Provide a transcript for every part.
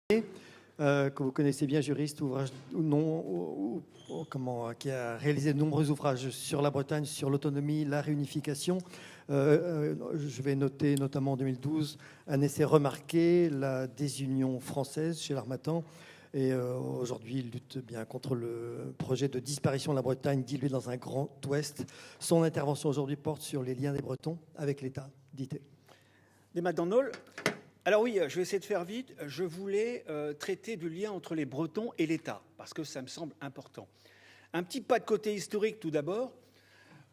que vous connaissez bien, juriste, ouvrage ou non, qui a réalisé de nombreux ouvrages sur la Bretagne, sur l'autonomie, la réunification. Je vais noter notamment en 2012 un essai remarqué, la désunion française chez l'Harmattan. Et aujourd'hui, il lutte bien contre le projet de disparition de la Bretagne diluée dans un grand ouest. Son intervention aujourd'hui porte sur les liens des Bretons avec l'État. Dites. Des McDonald's. Alors oui, je vais essayer de faire vite. Je voulais traiter du lien entre les Bretons et l'État, parce que ça me semble important. Un petit pas de côté historique tout d'abord.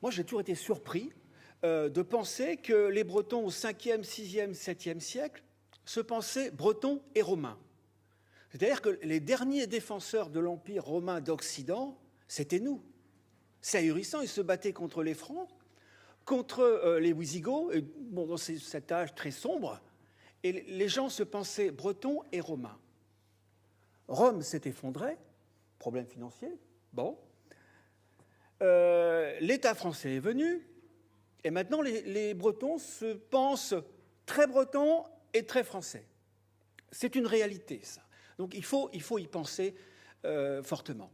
Moi, j'ai toujours été surpris de penser que les Bretons au 5e, 6e, 7e siècle se pensaient Bretons et Romains. C'est-à-dire que les derniers défenseurs de l'Empire romain d'Occident, c'était nous. C'est ahurissant, ils se battaient contre les Francs, contre les Wisigoths, bon, dans cet âge très sombre, et les gens se pensaient Bretons et Romains. Rome s'est effondrée, problème financier, bon. L'État français est venu, et maintenant les Bretons se pensent très Bretons et très Français. C'est une réalité, ça. Donc il faut y penser fortement.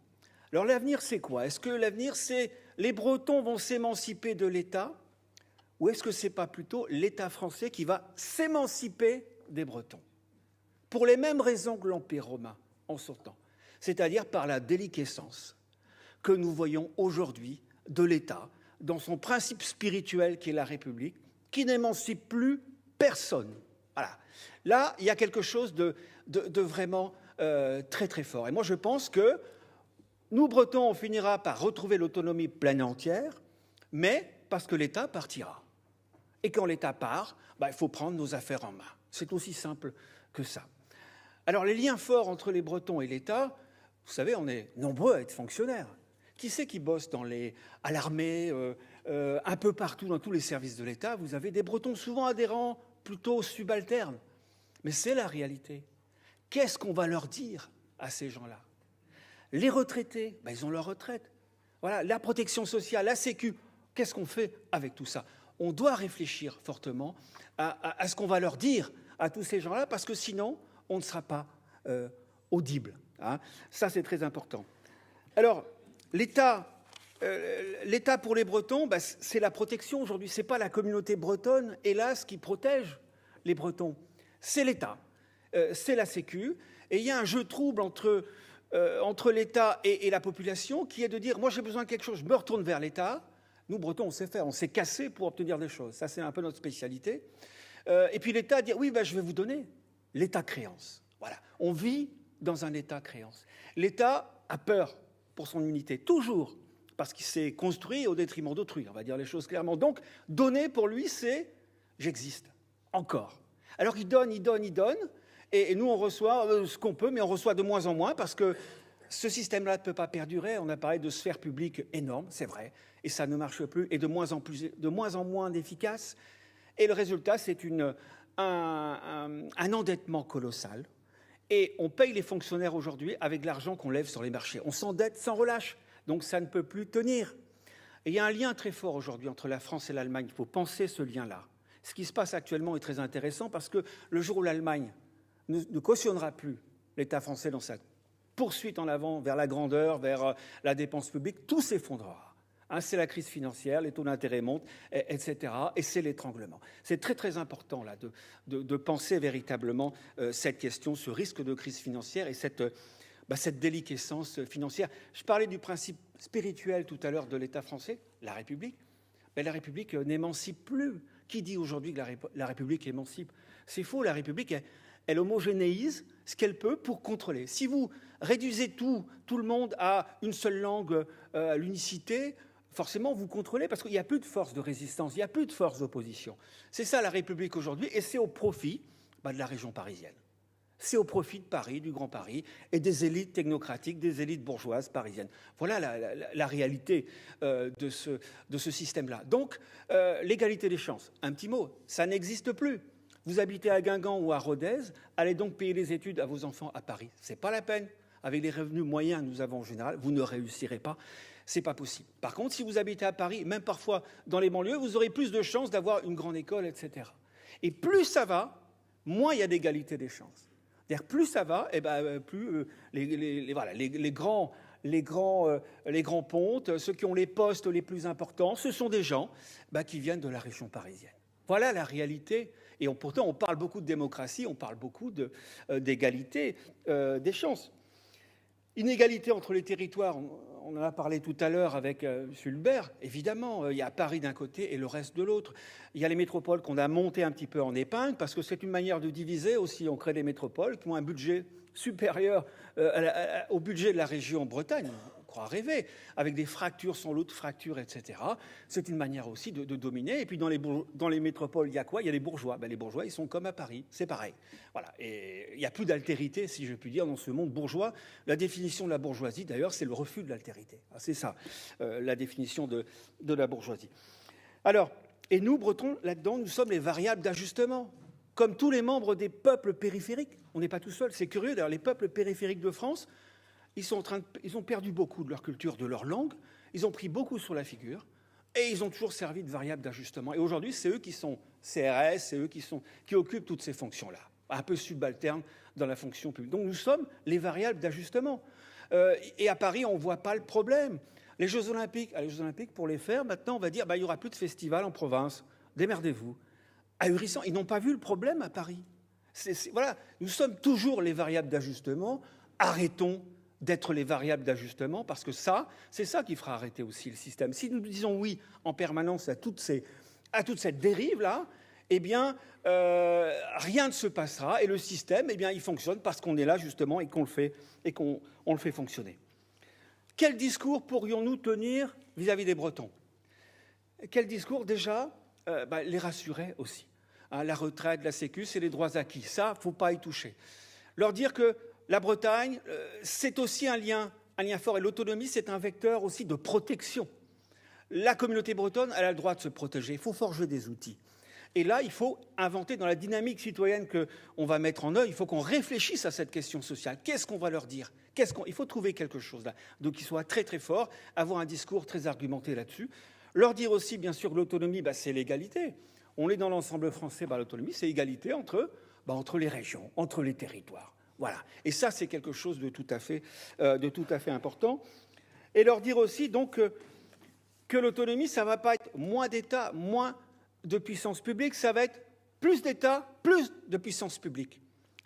Alors l'avenir, c'est quoi? Est-ce que l'avenir, c'est les Bretons vont s'émanciper de l'État, ou est-ce que ce n'est pas plutôt l'État français qui va s'émanciper des Bretons? Pour les mêmes raisons que l'Empire romain en son temps, c'est-à-dire par la déliquescence que nous voyons aujourd'hui de l'État dans son principe spirituel qui est la République, qui n'émancipe plus personne. Voilà. Là, il y a quelque chose de vraiment très très fort. Et moi, je pense que nous, Bretons, on finira par retrouver l'autonomie pleine et entière, mais parce que l'État partira. Et quand l'État part, il faut prendre nos affaires en main. C'est aussi simple que ça. Alors, les liens forts entre les Bretons et l'État, vous savez, on est nombreux à être fonctionnaires. Qui c'est qui bosse à l'armée, un peu partout, dans tous les services de l'État? Vous avez des Bretons souvent adhérents, plutôt subalternes. Mais c'est la réalité. Qu'est-ce qu'on va leur dire à ces gens-là? Les retraités, ils ont leur retraite. Voilà, la protection sociale, la Sécu, qu'est-ce qu'on fait avec tout ça? On doit réfléchir fortement à ce qu'on va leur dire à tous ces gens-là, parce que sinon, on ne sera pas audible. Hein. Ça, c'est très important. Alors, l'État pour les Bretons, c'est la protection aujourd'hui. Ce n'est pas la communauté bretonne, hélas, qui protège les Bretons. C'est l'État, c'est la Sécu. Et il y a un jeu trouble entre l'État et la population qui est de dire « moi, j'ai besoin de quelque chose, je me retourne vers l'État ». Nous, Bretons, on sait faire, on s'est cassé pour obtenir des choses. Ça, c'est un peu notre spécialité. Et puis l'État dit « oui, je vais vous donner l'État-créance ». Voilà, on vit dans un État-créance. L'État a peur pour son unité, toujours, parce qu'il s'est construit au détriment d'autrui, on va dire les choses clairement. Donc, donner pour lui, c'est « j'existe, encore ». Alors, il donne, et nous, on reçoit ce qu'on peut, mais on reçoit de moins en moins, parce que ce système-là ne peut pas perdurer. On a parlé de sphère publique énorme, c'est vrai, et ça ne marche plus, et de moins en moins efficace. Et le résultat, c'est un endettement colossal. Et on paye les fonctionnaires aujourd'hui avec l'argent qu'on lève sur les marchés. On s'endette sans relâche, donc ça ne peut plus tenir. Et il y a un lien très fort aujourd'hui entre la France et l'Allemagne. Il faut penser ce lien-là. Ce qui se passe actuellement est très intéressant parce que le jour où l'Allemagne ne cautionnera plus l'État français dans sa poursuite en avant vers la grandeur, vers la dépense publique, tout s'effondrera. Hein, c'est la crise financière, les taux d'intérêt montent, etc. Et c'est l'étranglement. C'est très très important là, de penser véritablement cette question, ce risque de crise financière et cette déliquescence financière. Je parlais du principe spirituel tout à l'heure de l'État français, la République. Mais la République n'émancipe plus. Qui dit aujourd'hui que la République émancipe? C'est faux, la République, elle homogénéise ce qu'elle peut pour contrôler. Si vous réduisez tout le monde à une seule langue, à l'unicité, forcément vous contrôlez parce qu'il n'y a plus de force de résistance, il n'y a plus de force d'opposition. C'est ça la République aujourd'hui et c'est au profit de la région parisienne. C'est au profit de Paris, du Grand Paris, et des élites technocratiques, des élites bourgeoises parisiennes. Voilà la réalité de ce système-là. Donc, l'égalité des chances, un petit mot, ça n'existe plus. Vous habitez à Guingamp ou à Rodez, allez donc payer les études à vos enfants à Paris. Ce n'est pas la peine. Avec les revenus moyens que nous avons en général, vous ne réussirez pas. Ce n'est pas possible. Par contre, si vous habitez à Paris, même parfois dans les banlieues, vous aurez plus de chances d'avoir une grande école, etc. Et plus ça va, moins il y a d'égalité des chances. C'est-à-dire, plus ça va, et ben, plus les grands pontes, ceux qui ont les postes les plus importants, ce sont des gens qui viennent de la région parisienne. Voilà la réalité. Et pourtant, on parle beaucoup de démocratie, on parle beaucoup d'égalité des chances. Inégalité entre les territoires, on en a parlé tout à l'heure avec M. Hulbert, évidemment, il y a Paris d'un côté et le reste de l'autre. Il y a les métropoles qu'on a montées un petit peu en épingle, parce que c'est une manière de diviser aussi. On crée des métropoles qui ont un budget supérieur au budget de la région Bretagne. On croit rêver, avec des fractures sans l'autre fracture, etc. C'est une manière aussi de dominer. Et puis dans les métropoles, il y a quoi? Il y a les bourgeois. Les bourgeois, ils sont comme à Paris, c'est pareil. Voilà. Et il n'y a plus d'altérité, si je puis dire, dans ce monde bourgeois. La définition de la bourgeoisie, d'ailleurs, c'est le refus de l'altérité. C'est ça, la définition de la bourgeoisie. Alors, et nous, Bretons, là-dedans, nous sommes les variables d'ajustement. Comme tous les membres des peuples périphériques, on n'est pas tout seul. C'est curieux, d'ailleurs, les peuples périphériques de France, ils ont perdu beaucoup de leur culture, de leur langue, ils ont pris beaucoup sur la figure, et ils ont toujours servi de variable d'ajustement. Et aujourd'hui, c'est eux qui sont CRS, c'est eux qui occupent toutes ces fonctions-là, un peu subalternes dans la fonction publique. Donc nous sommes les variables d'ajustement. Et à Paris, on ne voit pas le problème. Les Jeux Olympiques, pour les faire, maintenant, on va dire il n'y aura plus de festivals en province, démerdez-vous. Ahurissant, ils n'ont pas vu le problème à Paris. Voilà, nous sommes toujours les variables d'ajustement. Arrêtons d'être les variables d'ajustement, parce que c'est ça qui fera arrêter aussi le système. Si nous disons oui en permanence à toute cette dérive-là, eh bien, rien ne se passera, et le système, eh bien, il fonctionne parce qu'on est là, justement, et qu'on le fait fonctionner. Quel discours pourrions-nous tenir vis-à-vis des Bretons? Quel discours, déjà, les rassurer aussi. La retraite, la sécu, c'est les droits acquis. Ça, il ne faut pas y toucher. Leur dire que la Bretagne, c'est aussi un lien fort. Et l'autonomie, c'est un vecteur aussi de protection. La communauté bretonne, elle a le droit de se protéger. Il faut forger des outils. Et là, il faut inventer dans la dynamique citoyenne qu'on va mettre en œuvre, il faut qu'on réfléchisse à cette question sociale. Qu'est-ce qu'on va leur dire? Il faut trouver quelque chose là. Donc, qu'il soit très, très fort, avoir un discours très argumenté là-dessus. Leur dire aussi, bien sûr, que l'autonomie, c'est l'égalité. On est dans l'ensemble français, l'autonomie, c'est égalité entre les régions, entre les territoires. Voilà. Et ça, c'est quelque chose de tout à fait important. Et leur dire aussi, donc, que l'autonomie, ça ne va pas être moins d'État, moins de puissance publique, ça va être plus d'État, plus de puissance publique.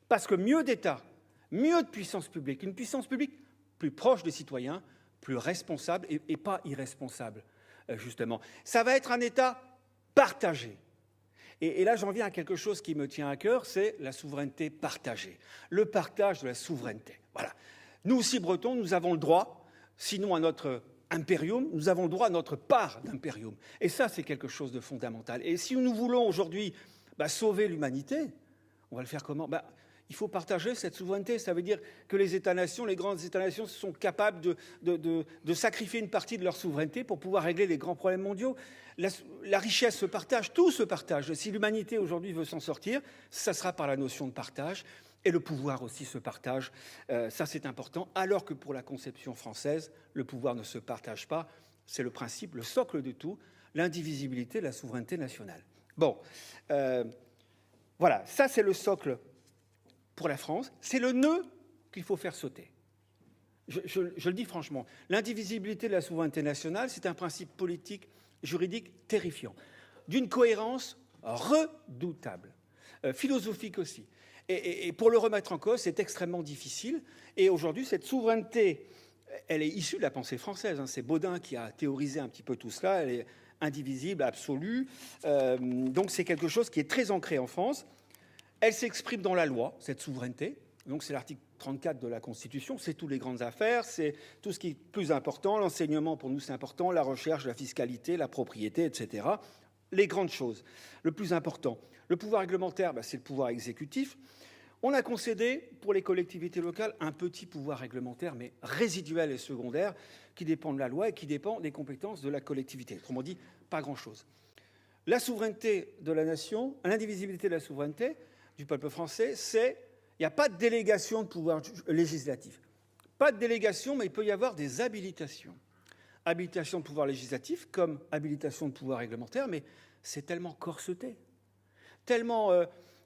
Parce que mieux d'État, mieux de puissance publique, une puissance publique plus proche des citoyens, plus responsable et pas irresponsable, justement. Ça va être un État partagé. Et là, j'en viens à quelque chose qui me tient à cœur, c'est la souveraineté partagée. Le partage de la souveraineté. Voilà. Nous aussi, Bretons, nous avons le droit, sinon à notre impérium, nous avons le droit à notre part d'impérium. Et ça, c'est quelque chose de fondamental. Et si nous voulons aujourd'hui sauver l'humanité, on va le faire comment? Il faut partager cette souveraineté. Ça veut dire que les États-nations, les grandes États-nations sont capables de sacrifier une partie de leur souveraineté pour pouvoir régler les grands problèmes mondiaux. La richesse se partage, tout se partage. Si l'humanité aujourd'hui veut s'en sortir, ça sera par la notion de partage. Et le pouvoir aussi se partage. Ça, c'est important. Alors que pour la conception française, le pouvoir ne se partage pas. C'est le principe, le socle de tout, l'indivisibilité de la souveraineté nationale. Bon, voilà, ça c'est le socle pour la France. C'est le nœud qu'il faut faire sauter. Je le dis franchement. L'indivisibilité de la souveraineté nationale, c'est un principe politique, juridique terrifiant, d'une cohérence redoutable, philosophique aussi. Et pour le remettre en cause, c'est extrêmement difficile. Et aujourd'hui, cette souveraineté, elle est issue de la pensée française. C'est Baudin qui a théorisé un petit peu tout cela. Elle est indivisible, absolue. Donc c'est quelque chose qui est très ancré en France. Elle s'exprime dans la loi, cette souveraineté. Donc c'est l'article 34 de la Constitution. C'est toutes les grandes affaires, c'est tout ce qui est plus important. L'enseignement, pour nous, c'est important. La recherche, la fiscalité, la propriété, etc. Les grandes choses. Le plus important. Le pouvoir réglementaire, c'est le pouvoir exécutif. On a concédé pour les collectivités locales un petit pouvoir réglementaire, mais résiduel et secondaire, qui dépend de la loi et qui dépend des compétences de la collectivité. Autrement dit, pas grand-chose. La souveraineté de la nation, l'indivisibilité de la souveraineté du peuple français, il n'y a pas de délégation de pouvoir législatif. Pas de délégation, mais il peut y avoir des habilitations. Habilitation de pouvoir législatif comme habilitation de pouvoir réglementaire, mais c'est tellement corseté, tellement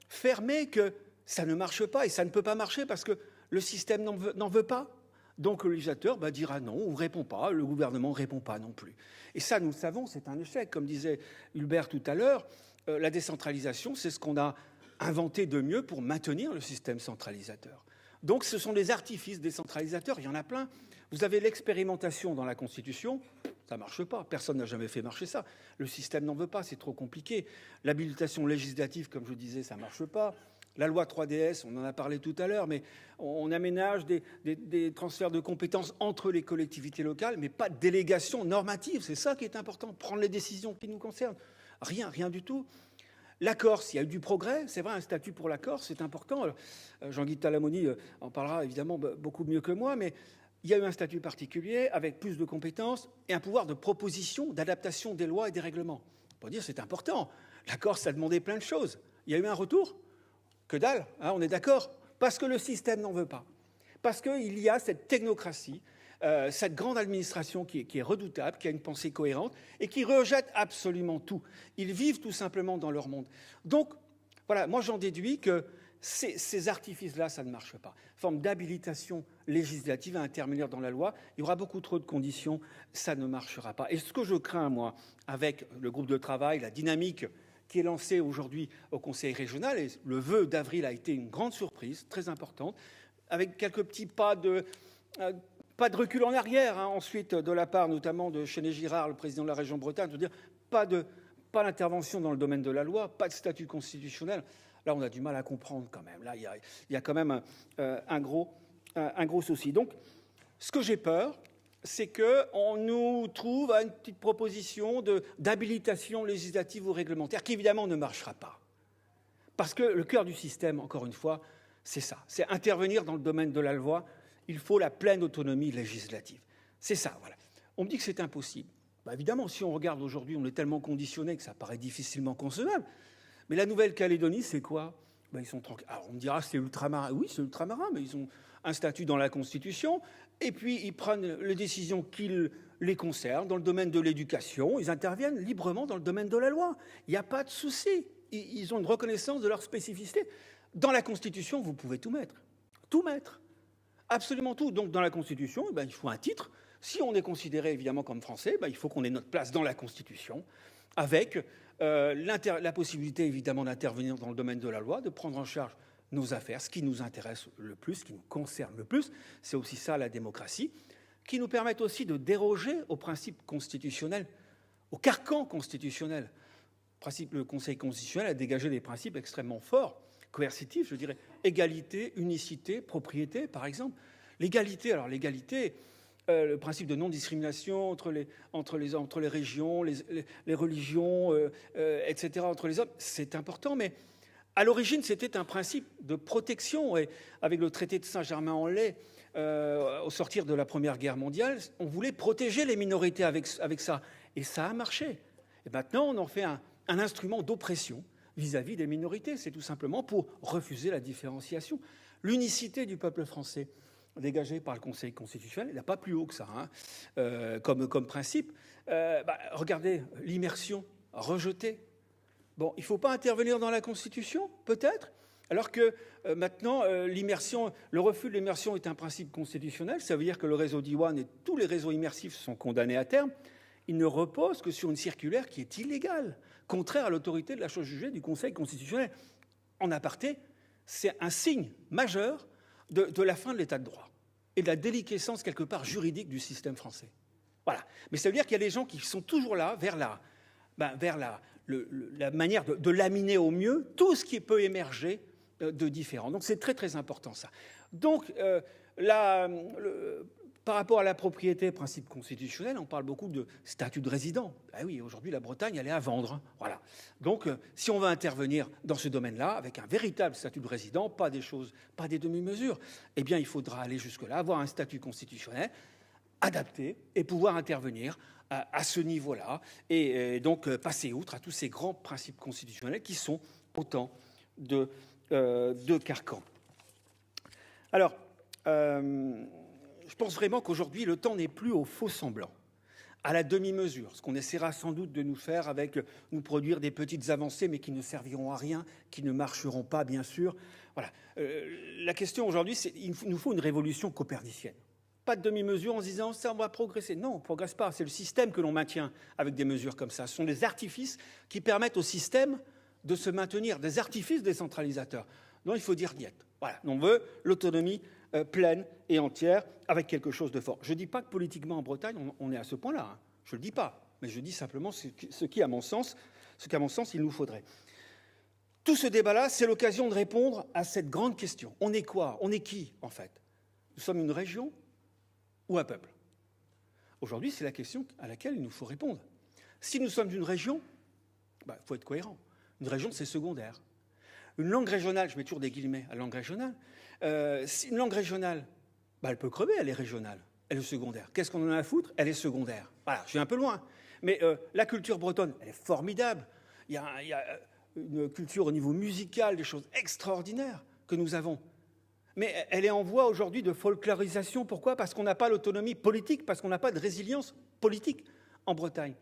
fermé que Ça ne marche pas et ça ne peut pas marcher parce que le système n'en veut pas. Donc le législateur dira non ou répond pas, le gouvernement ne répond pas non plus. Et ça, nous le savons, c'est un échec. Comme disait Hulbert tout à l'heure, la décentralisation, c'est ce qu'on a inventé de mieux pour maintenir le système centralisateur. Donc ce sont des artifices décentralisateurs, il y en a plein. Vous avez l'expérimentation dans la Constitution, ça ne marche pas, personne n'a jamais fait marcher ça. Le système n'en veut pas, c'est trop compliqué. L'habilitation législative, comme je disais, ça ne marche pas. La loi 3DS, on en a parlé tout à l'heure, mais on aménage des transferts de compétences entre les collectivités locales, mais pas de délégation normative. C'est ça qui est important, prendre les décisions qui nous concernent. Rien du tout. La Corse, il y a eu du progrès, c'est vrai, un statut pour la Corse, c'est important. Jean-Guy Talamoni en parlera évidemment beaucoup mieux que moi, mais il y a eu un statut particulier avec plus de compétences et un pouvoir de proposition, d'adaptation des lois et des règlements. On peut dire c'est important. La Corse a demandé plein de choses. Il y a eu un retour ? Que dalle, hein, on est d'accord. Parce que le système n'en veut pas. Parce qu'il y a cette technocratie, cette grande administration qui est redoutable, qui a une pensée cohérente et qui rejette absolument tout. Ils vivent tout simplement dans leur monde. Donc, voilà, moi j'en déduis que ces artifices-là, ça ne marche pas. Forme d'habilitation législative à intervenir dans la loi, il y aura beaucoup trop de conditions, ça ne marchera pas. Et ce que je crains, moi, avec le groupe de travail, la dynamique qui est lancée aujourd'hui au Conseil régional, et le vœu d'avril a été une grande surprise, très importante, avec quelques petits pas de recul en arrière, hein, ensuite de la part notamment de Chéné-Girard, le président de la région Bretagne, de dire pas d'intervention dans le domaine de la loi, pas de statut constitutionnel. Là, on a du mal à comprendre quand même. Là, il y a quand même un gros souci. Donc, ce que j'ai peur, c'est qu'on nous trouve à une petite proposition d'habilitation législative ou réglementaire qui, évidemment, ne marchera pas. Parce que le cœur du système, encore une fois, c'est ça. C'est intervenir dans le domaine de la loi. Il faut la pleine autonomie législative. C'est ça, voilà. On me dit que c'est impossible. Évidemment, si on regarde aujourd'hui, on est tellement conditionné que ça paraît difficilement concevable. Mais la Nouvelle-Calédonie, c'est quoi ? Ils sont tranquilles. Alors, on me dira, c'est ultramarin. Oui, c'est ultramarin, mais ils ont un statut dans la Constitution. Et puis, ils prennent les décisions qui les concernent dans le domaine de l'éducation. Ils interviennent librement dans le domaine de la loi. Il n'y a pas de souci. Ils ont une reconnaissance de leur spécificité. Dans la Constitution, vous pouvez tout mettre. Tout mettre. Absolument tout. Donc, dans la Constitution, il faut un titre. Si on est considéré, évidemment, comme français, il faut qu'on ait notre place dans la Constitution, avec la possibilité, évidemment, d'intervenir dans le domaine de la loi, de prendre en charge nos affaires, ce qui nous intéresse le plus, ce qui nous concerne le plus. C'est aussi ça, la démocratie, qui nous permet aussi de déroger aux principes constitutionnels, au carcan constitutionnel. Le Conseil constitutionnel a dégagé des principes extrêmement forts, coercitifs, je dirais. Égalité, unicité, propriété, par exemple. L'égalité, le principe de non-discrimination entre les régions, les religions, etc., entre les hommes, c'est important, mais à l'origine, c'était un principe de protection. Et avec le traité de Saint-Germain-en-Laye, au sortir de la Première Guerre mondiale, on voulait protéger les minorités avec ça. Et ça a marché. Et maintenant, on en fait un instrument d'oppression vis-à-vis des minorités. C'est tout simplement pour refuser la différenciation. L'unicité du peuple français, dégagée par le Conseil constitutionnel, il n'a pas plus haut que ça, hein, comme principe. Regardez, l'immersion rejetée. Bon, il ne faut pas intervenir dans la Constitution, peut-être, alors que maintenant, le refus de l'immersion est un principe constitutionnel. Ça veut dire que le réseau d'Iwan et tous les réseaux immersifs sont condamnés à terme. Ils ne reposent que sur une circulaire qui est illégale, contraire à l'autorité de la chose jugée du Conseil constitutionnel. En aparté, c'est un signe majeur de la fin de l'état de droit et de la déliquescence, quelque part, juridique du système français. Voilà. Mais ça veut dire qu'il y a des gens qui sont toujours là, vers la manière de laminer au mieux tout ce qui peut émerger de différent. Donc c'est très très important ça. Donc par rapport à la propriété, principe constitutionnel, on parle beaucoup de statut de résident. Ben oui, aujourd'hui la Bretagne elle est à vendre. Hein. Voilà. Donc si on veut intervenir dans ce domaine-là avec un véritable statut de résident, pas des demi-mesures, eh bien il faudra aller jusque-là, avoir un statut constitutionnel adapté et pouvoir intervenir à ce niveau-là et donc passer outre à tous ces grands principes constitutionnels qui sont autant de carcans. Alors, je pense vraiment qu'aujourd'hui, le temps n'est plus au faux semblant. à la demi-mesure, ce qu'on essaiera sans doute de nous faire avec nous produire des petites avancées, mais qui ne serviront à rien, qui ne marcheront pas, bien sûr. Voilà. La question aujourd'hui, c'est qu'il nous faut une révolution copernicienne. Pas de demi-mesure en se disant ça, on va progresser. Non, on ne progresse pas. C'est le système que l'on maintient avec des mesures comme ça. Ce sont des artifices qui permettent au système de se maintenir, des artifices décentralisateurs. Donc il faut dire niet. Voilà. On veut l'autonomie pleine et entière avec quelque chose de fort. Je ne dis pas que politiquement en Bretagne, on est à ce point-là. Hein. Je ne le dis pas. Mais je dis simplement ce qu'à mon sens, il nous faudrait. Tout ce débat-là, c'est l'occasion de répondre à cette grande question. On est quoi? On est qui, en fait? Nous sommes une région ou un peuple? Aujourd'hui, c'est la question à laquelle il nous faut répondre. Si nous sommes une région, il faut être cohérent. Une région, c'est secondaire. Une langue régionale, je mets toujours des guillemets à langue régionale, une langue régionale, elle peut crever, elle est régionale, elle est secondaire. Qu'est-ce qu'on en a à foutre? Elle est secondaire. Voilà, je vais un peu loin. Mais la culture bretonne, elle est formidable. Il y a une culture au niveau musical, des choses extraordinaires que nous avons. Mais elle est en voie aujourd'hui de folklorisation. Pourquoi? Parce qu'on n'a pas l'autonomie politique, parce qu'on n'a pas de résilience politique en Bretagne.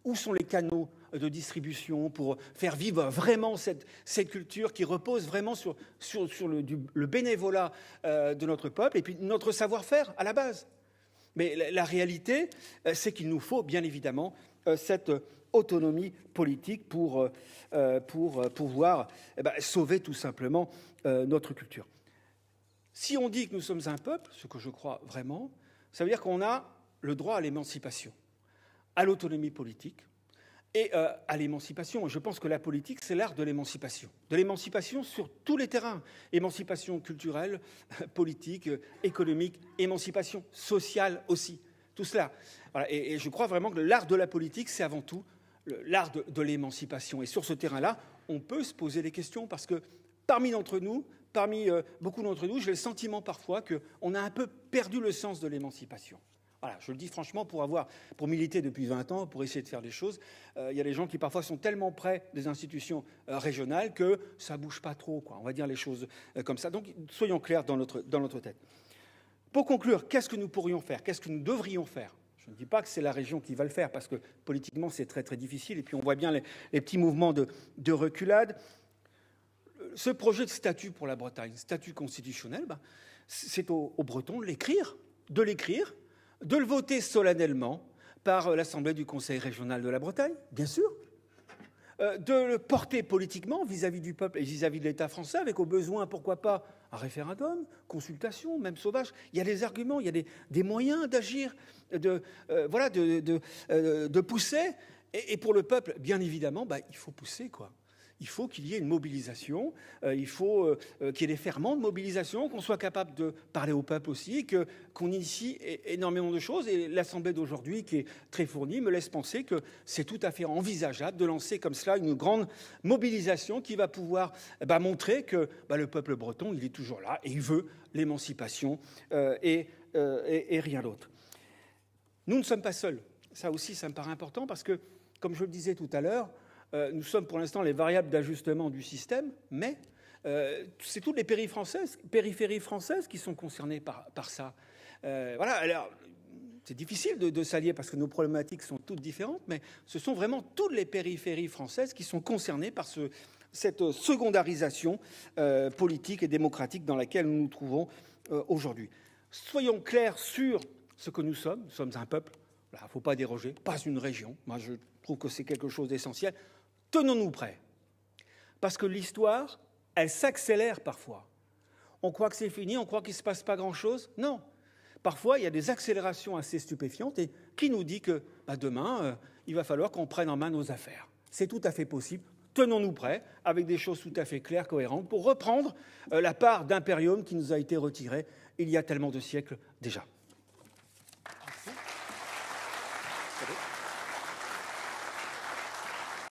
Où sont les canaux de distribution pour faire vivre vraiment cette culture qui repose vraiment sur le bénévolat de notre peuple et puis notre savoir-faire à la base? Mais la réalité, c'est qu'il nous faut bien évidemment cette autonomie politique pour pouvoir sauver tout simplement notre culture. Si on dit que nous sommes un peuple, ce que je crois vraiment, ça veut dire qu'on a le droit à l'émancipation, à l'autonomie politique et à l'émancipation. Je pense que la politique, c'est l'art de l'émancipation sur tous les terrains. Émancipation culturelle, politique, économique, émancipation sociale aussi. Tout cela. Voilà. Et je crois vraiment que l'art de la politique, c'est avant tout l'art de l'émancipation. Et sur ce terrain-là, on peut se poser des questions parce que parmi beaucoup d'entre nous, j'ai le sentiment parfois qu'on a un peu perdu le sens de l'émancipation. Voilà, je le dis franchement, pour militer depuis 20 ans, pour essayer de faire des choses, il y a des gens qui parfois sont tellement près des institutions régionales que ça ne bouge pas trop, quoi. On va dire les choses comme ça. Donc, soyons clairs dans notre tête. Pour conclure, qu'est-ce que nous pourrions faire? Qu'est-ce que nous devrions faire? Je ne dis pas que c'est la région qui va le faire, parce que politiquement, c'est très, très difficile. Et puis, on voit bien les petits mouvements de reculade. Ce projet de statut pour la Bretagne, statut constitutionnel, c'est aux Bretons de l'écrire, de le voter solennellement par l'Assemblée du Conseil régional de la Bretagne, bien sûr, de le porter politiquement vis-à-vis du peuple et vis-à-vis de l'État français, avec au besoin, pourquoi pas, un référendum, consultation, même sauvage. Il y a des arguments, il y a des moyens d'agir, de pousser. Et pour le peuple, bien évidemment, il faut pousser, quoi. Il faut qu'il y ait une mobilisation, il faut qu'il y ait des ferments de mobilisation, qu'on soit capable de parler au peuple aussi, qu'on initie énormément de choses. Et l'Assemblée d'aujourd'hui, qui est très fournie, me laisse penser que c'est tout à fait envisageable de lancer comme cela une grande mobilisation qui va pouvoir montrer que le peuple breton, il est toujours là et il veut l'émancipation et rien d'autre. Nous ne sommes pas seuls. Ça aussi, ça me paraît important parce que, comme je le disais tout à l'heure, nous sommes pour l'instant les variables d'ajustement du système, mais c'est toutes les périphéries françaises qui sont concernées par ça. Voilà, alors c'est difficile de s'allier parce que nos problématiques sont toutes différentes, mais ce sont vraiment toutes les périphéries françaises qui sont concernées par cette secondarisation politique et démocratique dans laquelle nous nous trouvons aujourd'hui. Soyons clairs sur ce que nous sommes. Nous sommes un peuple, il ne faut pas déroger, pas une région. Moi, je trouve que c'est quelque chose d'essentiel. Tenons-nous prêts, parce que l'histoire, elle s'accélère parfois. On croit que c'est fini, on croit qu'il ne se passe pas grand-chose. Non. Parfois, il y a des accélérations assez stupéfiantes. Et qui nous dit que demain, il va falloir qu'on prenne en main nos affaires? C'est tout à fait possible. Tenons-nous prêts, avec des choses tout à fait claires, cohérentes, pour reprendre la part d'impérium qui nous a été retirée il y a tellement de siècles déjà.